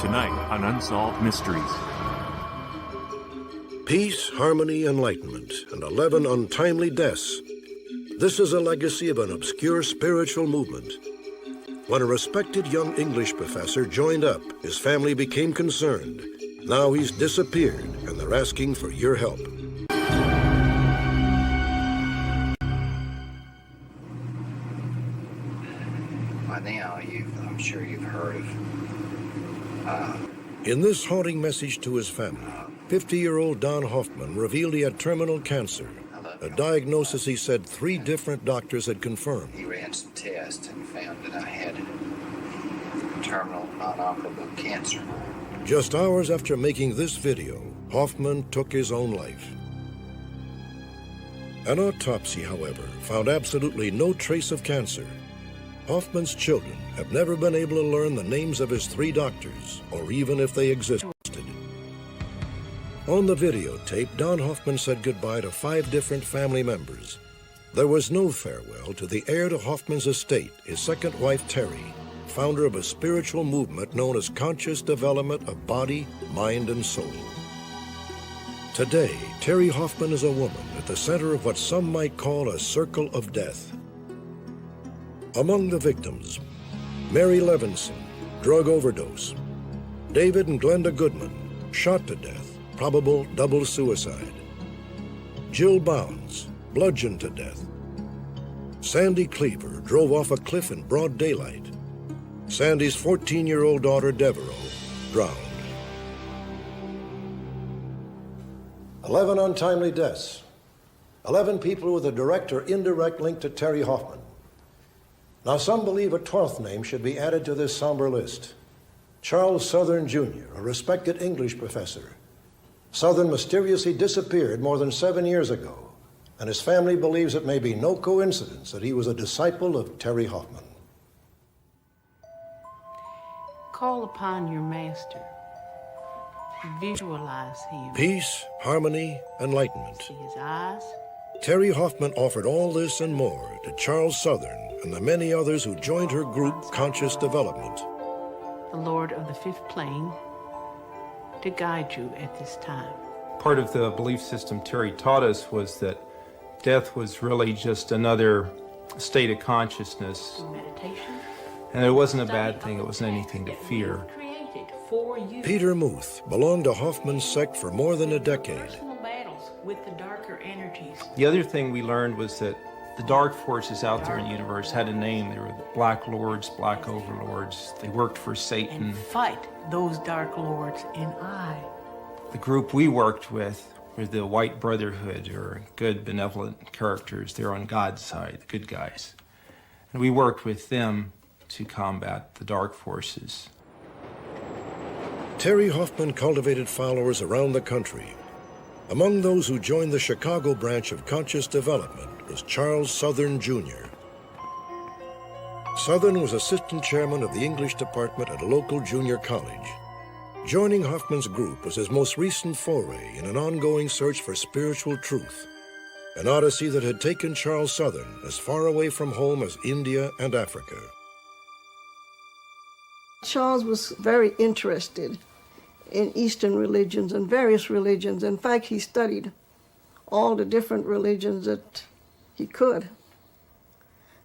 tonight on Unsolved Mysteries. Peace, harmony, enlightenment, and 11 untimely deaths. This is a legacy of an obscure spiritual movement. When a respected young English professor joined up, his family became concerned. Now he's disappeared, and they're asking for your help. By now, I'm sure you've heard of... In this haunting message to his family, 50-year-old Don Hoffman revealed he had terminal cancer, a diagnosis he said 3 different doctors had confirmed. He ran some tests and found that I had terminal non-operable cancer. Just hours after making this video, Hoffman took his own life. An autopsy, however, found absolutely no trace of cancer. Hoffman's children have never been able to learn the names of his 3 doctors, or even if they existed. On the videotape, Don Hoffman said goodbye to 5 different family members. There was no farewell to the heir to Hoffman's estate, his second wife, Terri, founder of a spiritual movement known as conscious development of body, mind, and soul. Today, Terri Hoffman is a woman at the center of what some might call a circle of death. Among the victims, Mary Levinson, drug overdose. David and Glenda Goodman, shot to death, probable double suicide. Jill Bounds, bludgeoned to death. Sandy Cleaver drove off a cliff in broad daylight. Sandy's 14-year-old daughter, Devereaux, drowned. 11 untimely deaths. 11 people with a direct or indirect link to Terri Hoffman. Now, some believe a 12th name should be added to this somber list. Charles Southern, Jr., a respected English professor. Southern mysteriously disappeared more than 7 years ago, and his family believes it may be no coincidence that he was a disciple of Terri Hoffman. Call upon your master. Visualize him. Peace, harmony, enlightenment. See his eyes. Terri Hoffman offered all this and more to Charles Southern and the many others who joined her group, Conscious Development. The Lord of the 5th plane to guide you at this time. Part of the belief system Terri taught us was that death was really just another state of consciousness. Meditation. And it wasn't a bad thing, it wasn't anything to fear. For you. Peter Muth belonged to Hoffman's sect for more than a decade. Personal battles with the darker energies. The other thing we learned was that the dark forces out there in the universe had a name. They were the Black Lords, Black Overlords. They worked for Satan. And fight those dark lords, and I. The group we worked with were the White Brotherhood, or good, benevolent characters. They're on God's side, the good guys. And we worked with them to combat the dark forces. Terri Hoffman cultivated followers around the country. Among those who joined the Chicago branch of Conscious Development was Charles Southern, Jr. Southern was assistant chairman of the English department at a local junior college. Joining Hoffman's group was his most recent foray in an ongoing search for spiritual truth, an odyssey that had taken Charles Southern as far away from home as India and Africa. Charles was very interested in Eastern religions and various religions. In fact, he studied all the different religions that he could.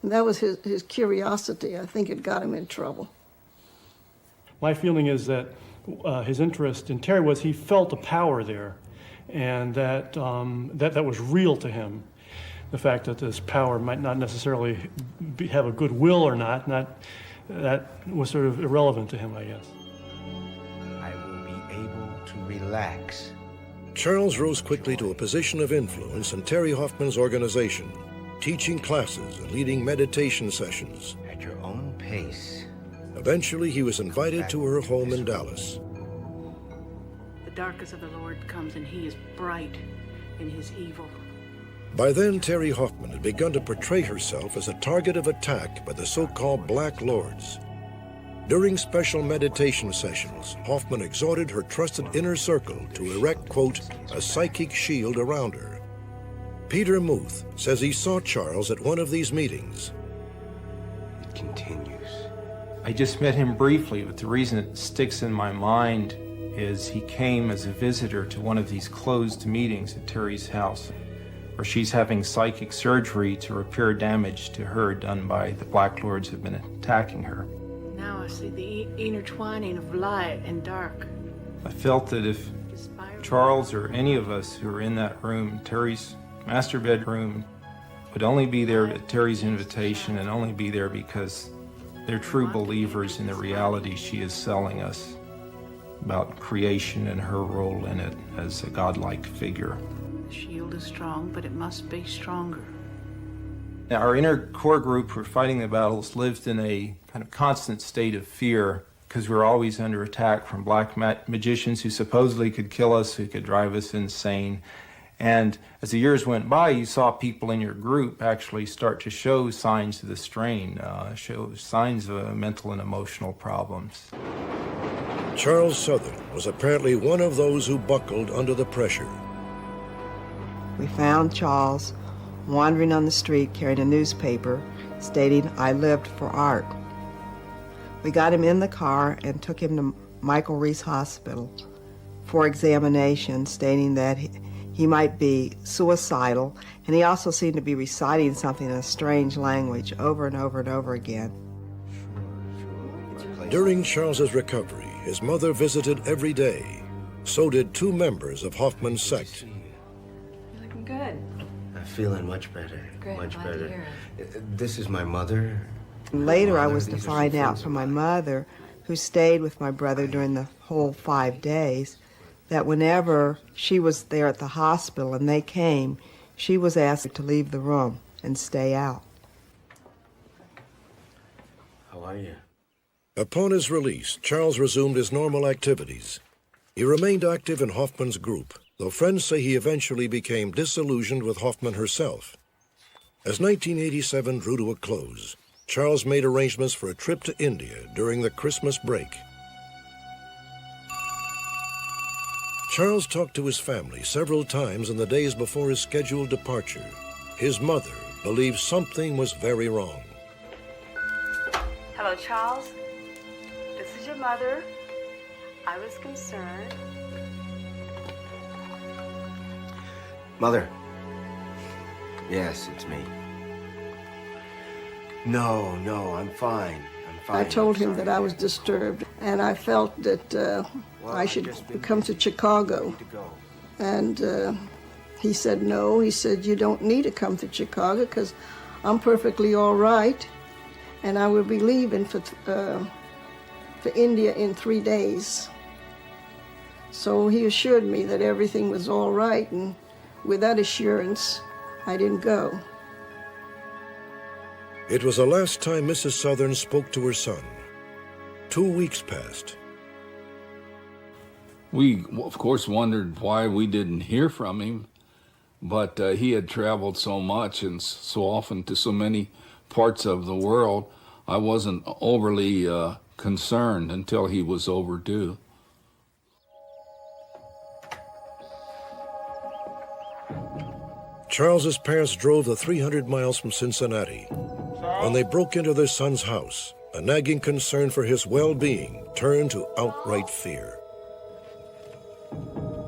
And that was his curiosity. I think it got him in trouble. My feeling is that his interest in Terri was he felt a power there, and that was real to him. The fact that this power might not necessarily have a good will or not, that was sort of irrelevant to him, I guess. I will be able to relax. Charles rose quickly to a position of influence in Terri Hoffman's organization, teaching classes and leading meditation sessions. At your own pace. Eventually, he was invited to her home in Dallas. The darkness of the Lord comes, and he is bright in his evil. By then, Terri Hoffman had begun to portray herself as a target of attack by the so-called Black Lords. During special meditation sessions, Hoffman exhorted her trusted inner circle to erect, quote, a psychic shield around her. Peter Muth says he saw Charles at one of these meetings. It continues. I just met him briefly, but the reason it sticks in my mind is he came as a visitor to one of these closed meetings at Terri's house, where she's having psychic surgery to repair damage to her done by the Black Lords who've been attacking her. Now I see the intertwining of light and dark. I felt that if Charles or any of us who were in that room, Terri's master bedroom, would only be there at Terri's invitation and only be there because they're true believers in the reality she is selling us about creation and her role in it as a godlike figure. The shield is strong, but it must be stronger. Now, our inner core group who were fighting the battles lived in a kind of constant state of fear because we were always under attack from black magicians who supposedly could kill us, who could drive us insane. And as the years went by, you saw people in your group actually start to show signs of the strain, show signs of mental and emotional problems. Charles Southern was apparently one of those who buckled under the pressure. We found Charles wandering on the street carrying a newspaper stating, "I lived for art." We got him in the car and took him to Michael Reese Hospital for examination, stating that he might be suicidal, and he also seemed to be reciting something in a strange language over and over and over again. During Charles's recovery, his mother visited every day. So did two members of Hoffman's sect. You're looking good. I'm feeling much better. Good, Much glad to better. hear This is my mother. Later, I was to These are some find out friends from of my mine. mother, who stayed with my brother during the whole 5 days, that whenever she was there at the hospital and they came, she was asked to leave the room and stay out. How are you? Upon his release, Charles resumed his normal activities. He remained active in Hoffman's group, though friends say he eventually became disillusioned with Hoffman herself. As 1987 drew to a close, Charles made arrangements for a trip to India during the Christmas break. Charles talked to his family several times in the days before his scheduled departure. His mother believed something was very wrong. Hello, Charles. This is your mother. I was concerned. Mother. Yes, it's me. No, I'm fine. I'm fine. I told him I'm that sorry. I was disturbed, and I felt that I should come to Chicago. And he said no. He said, "You don't need to come to Chicago because I'm perfectly all right, and I will be leaving for India in 3 days." So he assured me that everything was all right, and with that assurance, I didn't go. It was the last time Mrs. Southern spoke to her son. 2 weeks passed. We, of course, wondered why we didn't hear from him, but he had traveled so much and so often to so many parts of the world, I wasn't overly concerned until he was overdue. Charles's parents drove the 300 miles from Cincinnati. When they broke into their son's house, a nagging concern for his well-being turned to outright fear.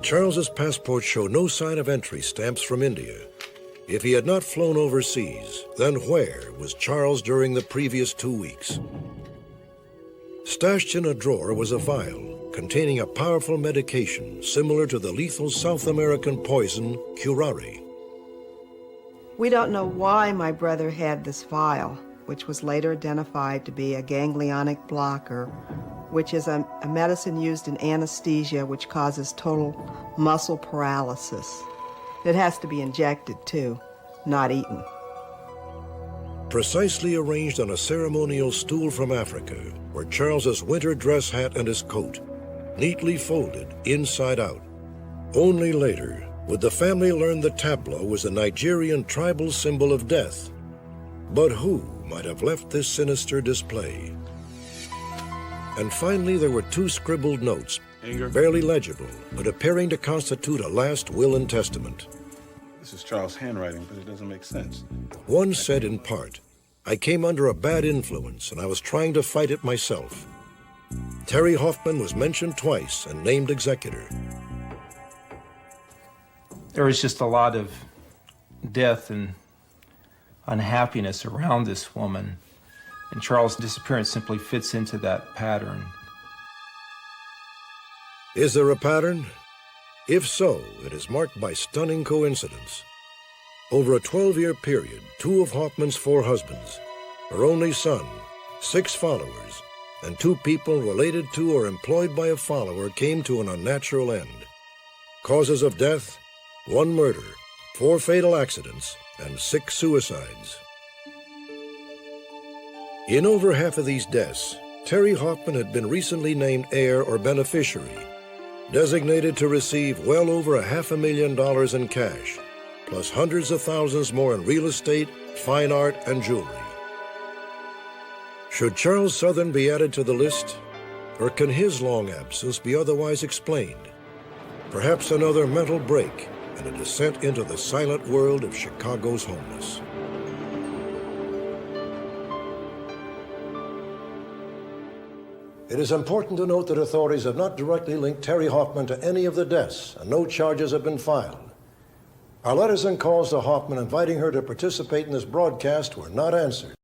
Charles's passport showed no sign of entry stamps from India. If he had not flown overseas, then where was Charles during the previous 2 weeks? Stashed in a drawer was a vial containing a powerful medication similar to the lethal South American poison curare. We don't know why my brother had this vial, which was later identified to be a ganglionic blocker, which is a medicine used in anesthesia which causes total muscle paralysis. It has to be injected too, not eaten. Precisely arranged on a ceremonial stool from Africa were Charles's winter dress hat and his coat, neatly folded inside out. Only later would the family learn the tableau was a Nigerian tribal symbol of death. But who might have left this sinister display? And finally, there were 2 scribbled notes, barely legible, but appearing to constitute a last will and testament. This is Charles' handwriting, but it doesn't make sense. One said in part, I came under a bad influence and I was trying to fight it myself. Terri Hoffman was mentioned twice and named executor. There was just a lot of death and unhappiness around this woman, and Charles' disappearance simply fits into that pattern. Is there a pattern? If so, it is marked by stunning coincidence. Over a 12-year period, 2 of Hoffman's 4 husbands, her only son, 6 followers, and 2 people related to or employed by a follower came to an unnatural end. Causes of death: 1 murder, 4 fatal accidents, and 6 suicides. In over half of these deaths, Terri Hoffman had been recently named heir or beneficiary, designated to receive well over $500,000 in cash, plus hundreds of thousands more in real estate, fine art, and jewelry. Should Charles Southern be added to the list, or can his long absence be otherwise explained? Perhaps another mental break and a descent into the silent world of Chicago's homeless. It is important to note that authorities have not directly linked Terri Hoffman to any of the deaths, and no charges have been filed. Our letters and calls to Hoffman inviting her to participate in this broadcast were not answered.